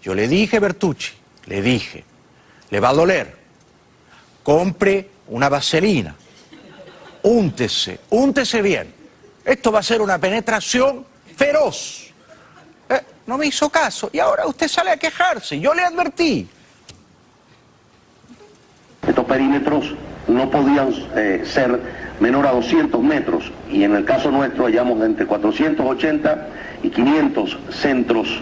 Yo le dije, Bertucci, le dije, le va a doler, compre una vaselina, úntese bien. Esto va a ser una penetración feroz. No me hizo caso y ahora usted sale a quejarse. Yo le advertí. Estos perímetros no podían ser menor a 200 metros y en el caso nuestro hallamos entre 480 y 500 centros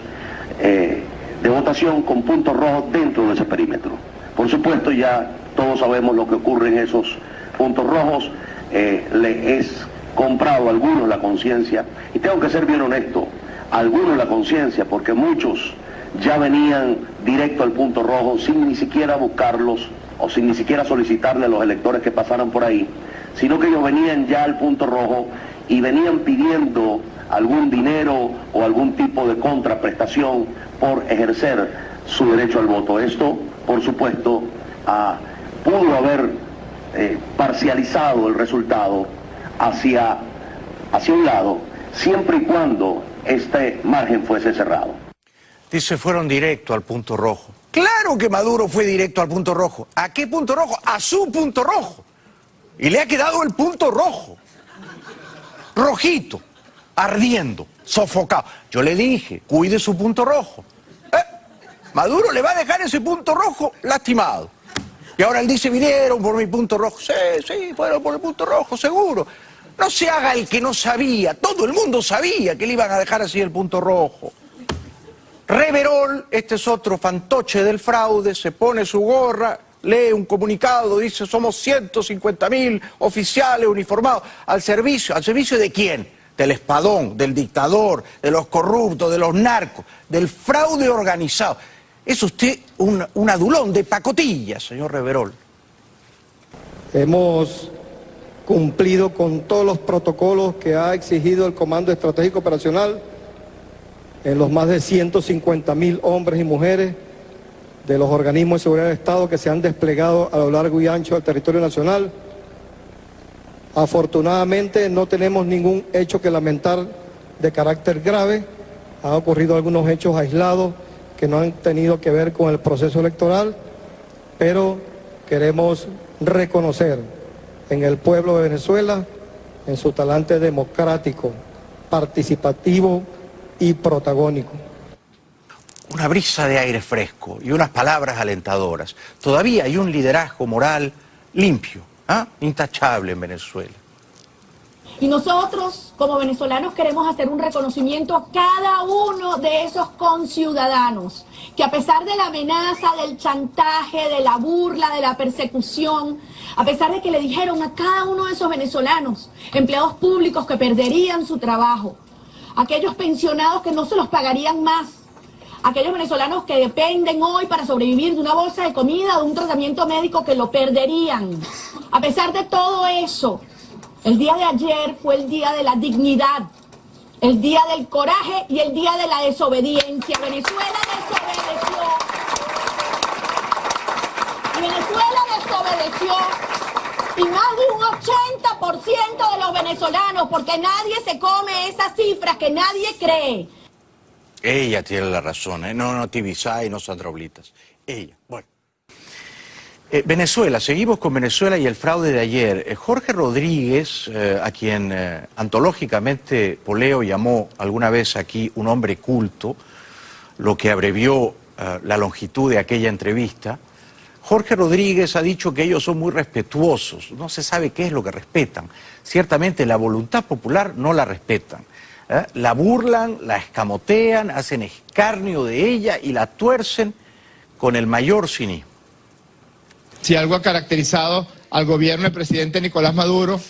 de votación con puntos rojos dentro de ese perímetro. Por supuesto ya todos sabemos lo que ocurre en esos puntos rojos, le es comprado a algunos la conciencia y tengo que ser bien honesto, a algunos la conciencia porque muchos ya venían directo al punto rojo sin ni siquiera buscarlos o sin ni siquiera solicitarle a los electores que pasaran por ahí, sino que ellos venían ya al punto rojo y venían pidiendo algún dinero o algún tipo de contraprestación por ejercer su derecho al voto. Esto, por supuesto, pudo haber parcializado el resultado hacia un lado, siempre y cuando este margen fuese cerrado. Dice, fueron directo al punto rojo. Claro que Maduro fue directo al punto rojo. ¿A qué punto rojo? A su punto rojo. Y le ha quedado el punto rojo. Rojito, ardiendo, sofocado. Yo le dije, cuide su punto rojo. Maduro le va a dejar ese punto rojo lastimado. Y ahora él dice, vinieron por mi punto rojo. Sí, fueron por el punto rojo, seguro. No se haga el que no sabía. Todo el mundo sabía que le iban a dejar así el punto rojo. Reverol, este es otro fantoche del fraude, se pone su gorra, lee un comunicado, dice, somos 150.000 oficiales uniformados. ¿Al servicio de quién? Del espadón, del dictador, de los corruptos, de los narcos, del fraude organizado. Es usted un adulón de pacotilla, señor Reverol. Hemos cumplido con todos los protocolos que ha exigido el Comando Estratégico Operacional en los más de 150.000 hombres y mujeres de los organismos de seguridad del Estado que se han desplegado a lo largo y ancho del territorio nacional. Afortunadamente no tenemos ningún hecho que lamentar de carácter grave. Han ocurrido algunos hechos aislados que no han tenido que ver con el proceso electoral, pero queremos reconocer en el pueblo de Venezuela, en su talante democrático, participativo y protagónico. Una brisa de aire fresco y unas palabras alentadoras. Todavía hay un liderazgo moral limpio, intachable en Venezuela. Y nosotros, como venezolanos, queremos hacer un reconocimiento a cada uno de esos conciudadanos que a pesar de la amenaza, del chantaje, de la burla, de la persecución, a pesar de que le dijeron a cada uno de esos venezolanos, empleados públicos que perderían su trabajo, aquellos pensionados que no se los pagarían más, aquellos venezolanos que dependen hoy para sobrevivir de una bolsa de comida, de un tratamiento médico que lo perderían. A pesar de todo eso, el día de ayer fue el día de la dignidad, el día del coraje y el día de la desobediencia. Venezuela desobedeció. Y Venezuela desobedeció. Y más de un 80% de los venezolanos, porque nadie se come esas cifras que nadie cree. Ella tiene la razón, no Tibisay y no Sandra Oblitas. Ella, bueno. Venezuela, seguimos con Venezuela y el fraude de ayer. Jorge Rodríguez, a quien antológicamente Poleo llamó alguna vez aquí un hombre culto, lo que abrevió la longitud de aquella entrevista, Jorge Rodríguez ha dicho que ellos son muy respetuosos, no se sabe qué es lo que respetan. Ciertamente la voluntad popular no la respetan. La burlan, la escamotean, hacen escarnio de ella y la tuercen con el mayor cinismo. Si algo ha caracterizado al gobierno del presidente Nicolás Maduro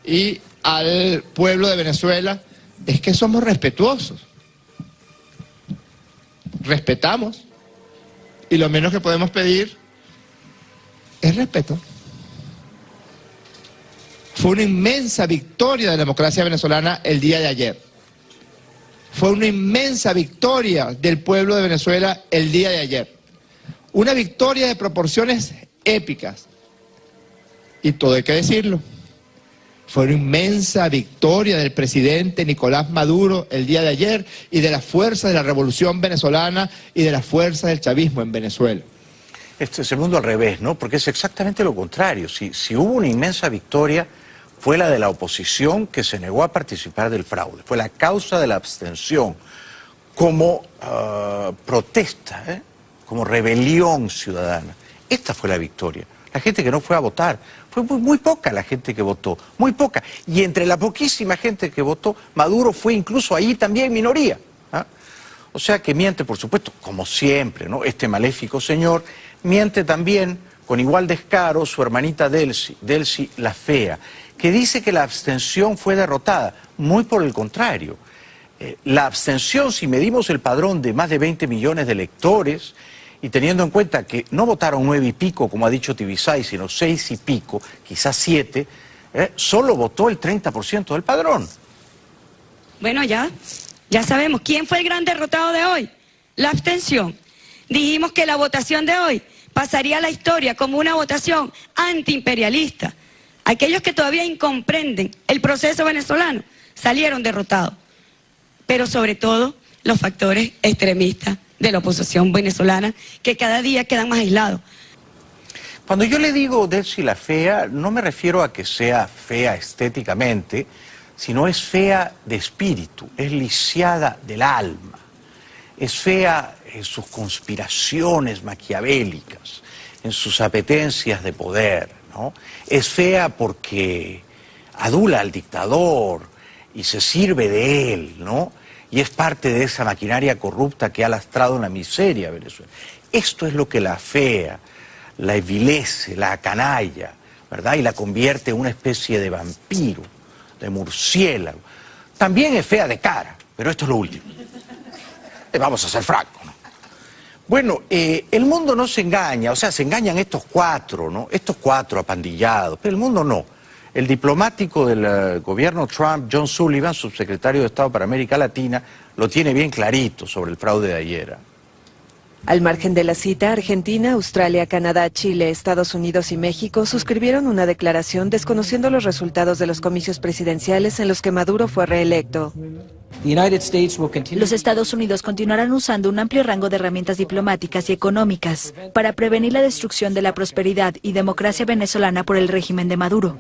y al pueblo de Venezuela es que somos respetuosos. Respetamos y lo menos que podemos pedir es respeto. Fue una inmensa victoria de la democracia venezolana el día de ayer. Fue una inmensa victoria del pueblo de Venezuela el día de ayer. Una victoria de proporciones épicas. Y todo hay que decirlo. Fue una inmensa victoria del presidente Nicolás Maduro el día de ayer y de las fuerzas de la revolución venezolana y de las fuerzas del chavismo en Venezuela. Este es el mundo al revés, ¿no? Porque es exactamente lo contrario. Si hubo una inmensa victoria, fue la de la oposición que se negó a participar del fraude. Fue la causa de la abstención como protesta, como rebelión ciudadana. Esta fue la victoria. La gente que no fue a votar. Fue muy poca la gente que votó, muy poca. Y entre la poquísima gente que votó, Maduro fue incluso ahí también minoría. O sea que miente, por supuesto, como siempre, ¿no? Este maléfico señor miente también con igual descaro su hermanita Delcy la Fea, que dice que la abstención fue derrotada. Muy por el contrario. La abstención, si medimos el padrón de más de 20 millones de electores, y teniendo en cuenta que no votaron 9 y pico, como ha dicho Tibisay, sino 6 y pico, quizás 7, solo votó el 30% del padrón. Bueno, ya sabemos quién fue el gran derrotado de hoy. La abstención. Dijimos que la votación de hoy pasaría a la historia como una votación antiimperialista. Aquellos que todavía incomprenden el proceso venezolano salieron derrotados. Pero sobre todo los factores extremistas de la oposición venezolana, que cada día quedan más aislados. Cuando yo le digo Delcy la Fea, no me refiero a que sea fea estéticamente, sino es fea de espíritu, es lisiada del alma, es fea en sus conspiraciones maquiavélicas, en sus apetencias de poder, ¿no? Es fea porque adula al dictador y se sirve de él, ¿no? Y es parte de esa maquinaria corrupta que ha lastrado una miseria a Venezuela. Esto es lo que la afea, la evilece, la acanalla, ¿verdad? Y la convierte en una especie de vampiro, de murciélago. También es fea de cara, pero esto es lo último. Vamos a ser francos, ¿no? Bueno, el mundo no se engaña, o sea, se engañan estos cuatro, ¿no? Estos cuatro apandillados, pero el mundo no. El diplomático del gobierno Trump, John Sullivan, subsecretario de Estado para América Latina, lo tiene bien clarito sobre el fraude de ayer. Al margen de la cita, Argentina, Australia, Canadá, Chile, Estados Unidos y México suscribieron una declaración desconociendo los resultados de los comicios presidenciales en los que Maduro fue reelecto. Los Estados Unidos continuarán usando un amplio rango de herramientas diplomáticas y económicas para prevenir la destrucción de la prosperidad y democracia venezolana por el régimen de Maduro.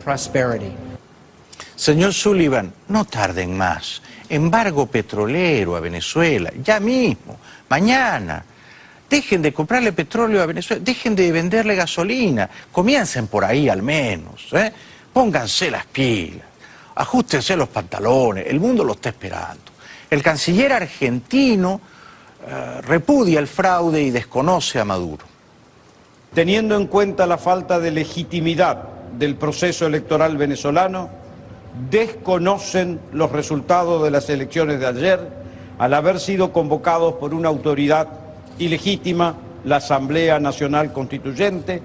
Señor Sullivan, no tarden más. Embargo petrolero a Venezuela, ya mismo, mañana. Dejen de comprarle petróleo a Venezuela, dejen de venderle gasolina, comiencen por ahí al menos, Pónganse las pilas, ajustense los pantalones, el mundo lo está esperando. El canciller argentino repudia el fraude y desconoce a Maduro. Teniendo en cuenta la falta de legitimidad del proceso electoral venezolano, desconocen los resultados de las elecciones de ayer al haber sido convocados por una autoridad ilegítima, la Asamblea Nacional Constituyente.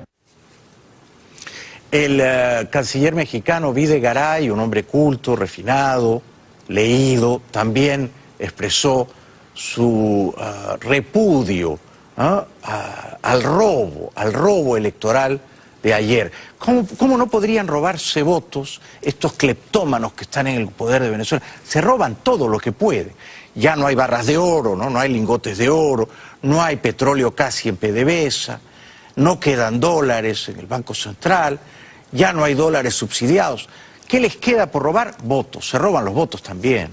El canciller mexicano Videgaray, un hombre culto, refinado, leído, también expresó su repudio al robo electoral de ayer. ¿Cómo no podrían robarse votos estos cleptómanos que están en el poder de Venezuela? Se roban todo lo que pueden. Ya no hay barras de oro, no hay lingotes de oro, no hay petróleo casi en PDVSA, no quedan dólares en el Banco Central, ya no hay dólares subsidiados. ¿Qué les queda por robar? Votos, se roban los votos también.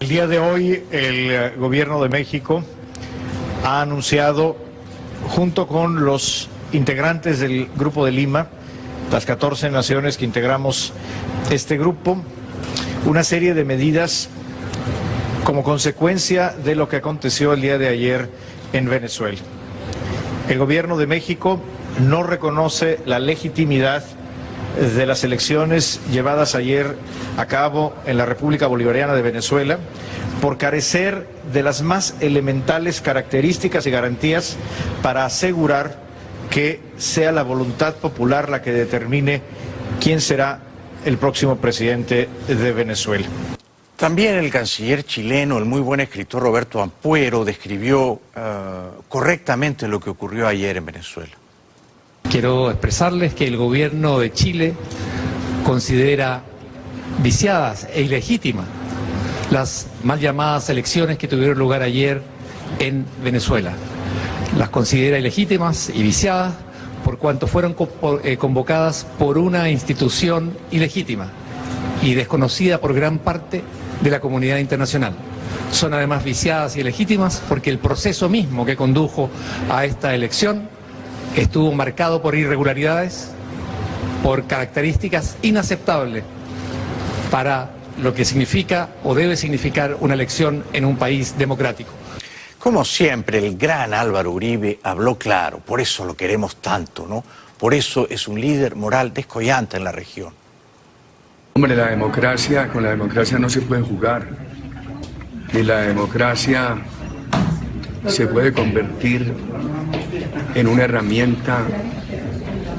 El día de hoy el gobierno de México ha anunciado, junto con los integrantes del Grupo de Lima, las 14 naciones que integramos este grupo, una serie de medidas como consecuencia de lo que aconteció el día de ayer en Venezuela. El gobierno de México no reconoce la legitimidad de las elecciones llevadas ayer a cabo en la República Bolivariana de Venezuela por carecer de las más elementales características y garantías para asegurar que sea la voluntad popular la que determine quién será el próximo presidente de Venezuela. También el canciller chileno, el muy buen escritor Roberto Ampuero, describió correctamente lo que ocurrió ayer en Venezuela. Quiero expresarles que el gobierno de Chile considera viciadas e ilegítimas las mal llamadas elecciones que tuvieron lugar ayer en Venezuela. Las considera ilegítimas y viciadas por cuanto fueron convocadas por una institución ilegítima y desconocida por gran parte de la comunidad internacional. Son además viciadas y ilegítimas porque el proceso mismo que condujo a esta elección estuvo marcado por irregularidades, por características inaceptables para lo que significa o debe significar una elección en un país democrático. Como siempre, el gran Álvaro Uribe habló claro, por eso lo queremos tanto, ¿no? Por eso es un líder moral descollante en la región. Hombre, con la democracia no se puede jugar. Y la democracia se puede convertir en una herramienta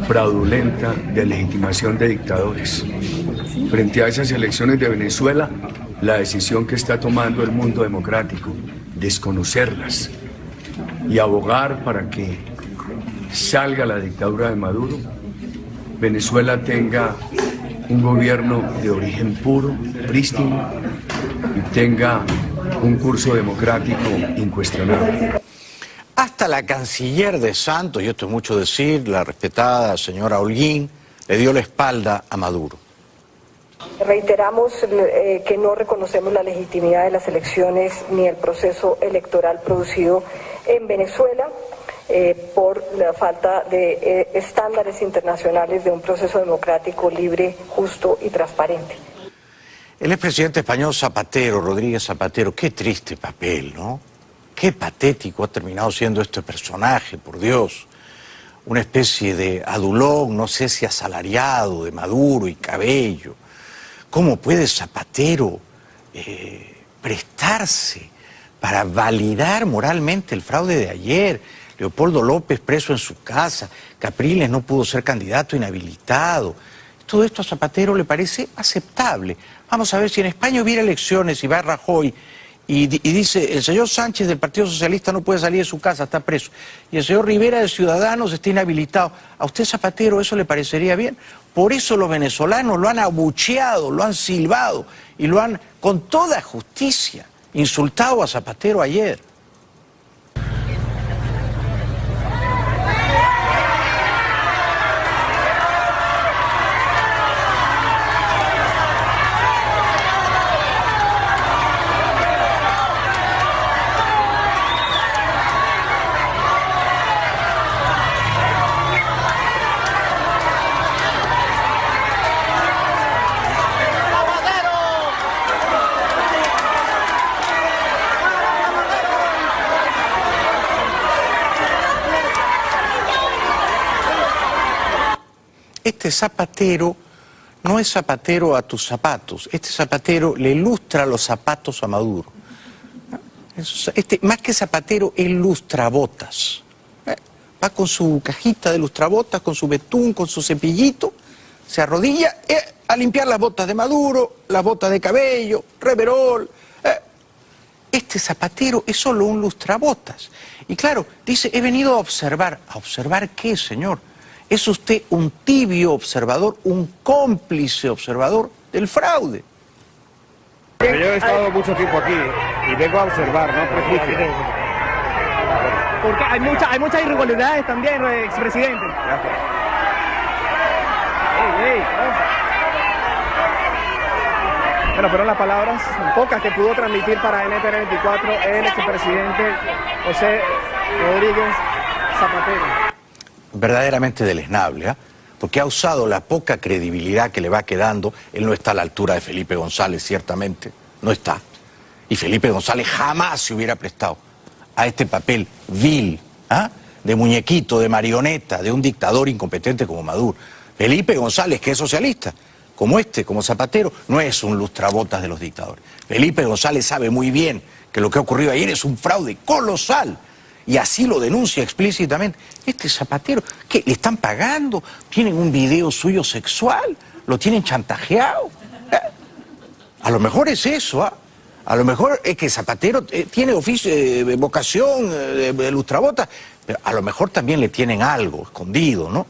fraudulenta de legitimación de dictadores. Frente a esas elecciones de Venezuela, la decisión que está tomando el mundo democrático, desconocerlas y abogar para que salga la dictadura de Maduro, Venezuela tenga un gobierno de origen puro, prístino, y tenga un curso democrático incuestionable. Hasta la canciller de Santos, y esto es mucho decir, la respetada señora Holguín, le dio la espalda a Maduro. Reiteramos que no reconocemos la legitimidad de las elecciones ni el proceso electoral producido en Venezuela por la falta de estándares internacionales de un proceso democrático libre, justo y transparente. El expresidente español Zapatero, Rodríguez Zapatero, qué triste papel, ¿no? Qué patético ha terminado siendo este personaje, por Dios. Una especie de adulón, no sé si asalariado, de Maduro y Cabello. ¿Cómo puede Zapatero prestarse para validar moralmente el fraude de ayer? Leopoldo López preso en su casa, Capriles no pudo ser candidato inhabilitado. Todo esto a Zapatero le parece aceptable. Vamos a ver, si en España hubiera elecciones y va Rajoy y dice, el señor Sánchez del Partido Socialista no puede salir de su casa, está preso, y el señor Rivera de Ciudadanos está inhabilitado, ¿a usted, Zapatero, eso le parecería bien? Por eso los venezolanos lo han abucheado, lo han silbado y lo han, con toda justicia, insultado a Zapatero ayer. Este Zapatero no es Zapatero a tus zapatos, este Zapatero le lustra los zapatos a Maduro. Más que Zapatero, él lustra botas. Va con su cajita de lustrabotas, con su betún, con su cepillito, se arrodilla a limpiar las botas de Maduro, las botas de Cabello, Reverol. Este Zapatero es solo un lustrabotas. Y claro, dice, he venido a observar. ¿A observar qué, señor? Es usted un tibio observador, un cómplice observador del fraude. Yo he estado mucho tiempo aquí y vengo a observar, no prejuicio. Porque hay muchas irregularidades también, expresidente. Gracias. Bueno, fueron las palabras pocas que pudo transmitir para NTN 24 el expresidente José Rodríguez Zapatero. Verdaderamente deleznable, ¿eh? Porque ha usado la poca credibilidad que le va quedando. Él no está a la altura de Felipe González, ciertamente, no está. Y Felipe González jamás se hubiera prestado a este papel vil, ¿ah? De muñequito, de marioneta, de un dictador incompetente como Maduro. Felipe González, que es socialista, como Zapatero, no es un lustrabotas de los dictadores. Felipe González sabe muy bien que lo que ha ocurrido ayer es un fraude colosal. Y así lo denuncia explícitamente. Este Zapatero, ¿qué? ¿Le están pagando? ¿Tienen un video suyo sexual? ¿Lo tienen chantajeado? A lo mejor es eso, ¿ah? A lo mejor es que Zapatero tiene vocación de lustrabotas, pero a lo mejor también le tienen algo escondido, ¿no?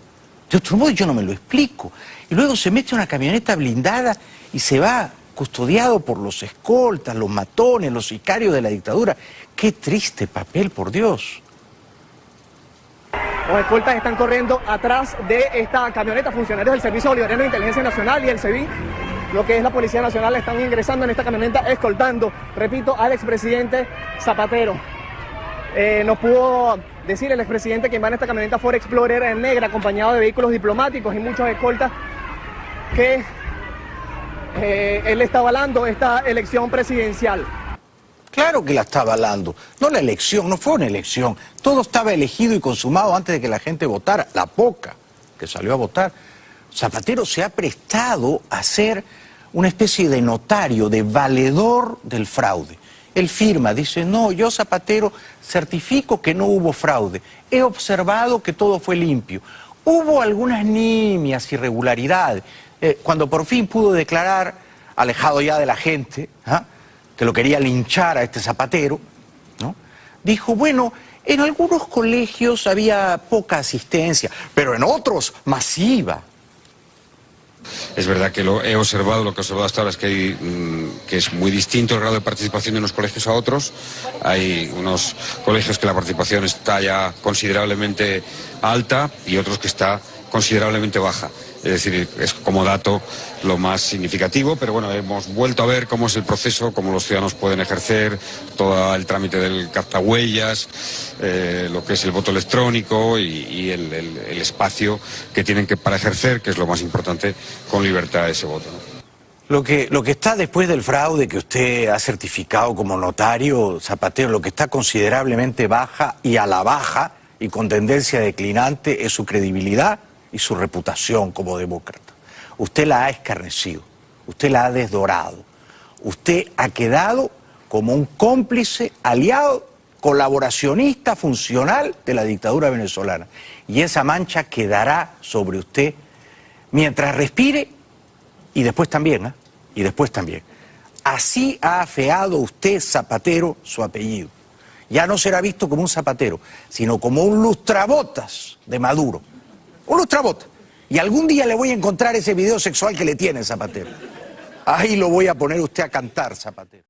De otro modo yo no me lo explico. Y luego se mete en una camioneta blindada y se va custodiado por los escoltas, los matones, los sicarios de la dictadura. Qué triste papel, por Dios. Los escoltas están corriendo atrás de esta camioneta. Funcionarios del Servicio Bolivariano de Inteligencia Nacional y el SEBIN, lo que es la Policía Nacional, están ingresando en esta camioneta, escoltando, repito, al expresidente Zapatero. Nos pudo decir el expresidente que va en esta camioneta Ford Explorer negra, acompañado de vehículos diplomáticos y muchos escoltas, que él está avalando esta elección presidencial. Claro que la está avalando. No la elección, no fue una elección. Todo estaba elegido y consumado antes de que la gente votara. La poca que salió a votar. Zapatero se ha prestado a ser una especie de notario, de valedor del fraude. Él firma, dice, no, yo Zapatero certifico que no hubo fraude. He observado que todo fue limpio. Hubo algunas nimias irregularidades. Cuando por fin pudo declarar, alejado ya de la gente, que lo quería linchar a este Zapatero, ¿no? Dijo, bueno, en algunos colegios había poca asistencia, pero en otros masiva. Es verdad que he observado, lo que he observado hasta ahora es que es muy distinto el grado de participación de unos colegios a otros. Hay unos colegios que la participación está ya considerablemente alta y otros que está considerablemente baja. Es decir, es como dato lo más significativo, pero bueno, hemos vuelto a ver cómo es el proceso, cómo los ciudadanos pueden ejercer todo el trámite del captahuellas, lo que es el voto electrónico y el espacio que tienen para ejercer, que es lo más importante, con libertad ese voto, ¿no? Lo que está después del fraude que usted ha certificado como notario, Zapatero, lo que está considerablemente baja y a la baja y con tendencia declinante es su credibilidad y su reputación como demócrata. Usted la ha escarnecido, usted la ha desdorado, usted ha quedado como un cómplice, aliado, colaboracionista funcional de la dictadura venezolana. Y esa mancha quedará sobre usted mientras respire y después también, y después también. Así ha afeado usted, Zapatero, su apellido. Ya no será visto como un Zapatero, sino como un lustrabotas de Maduro. Un lustrabotas. Y algún día le voy a encontrar ese video sexual que le tiene Zapatero. Ahí lo voy a poner usted a cantar, Zapatero.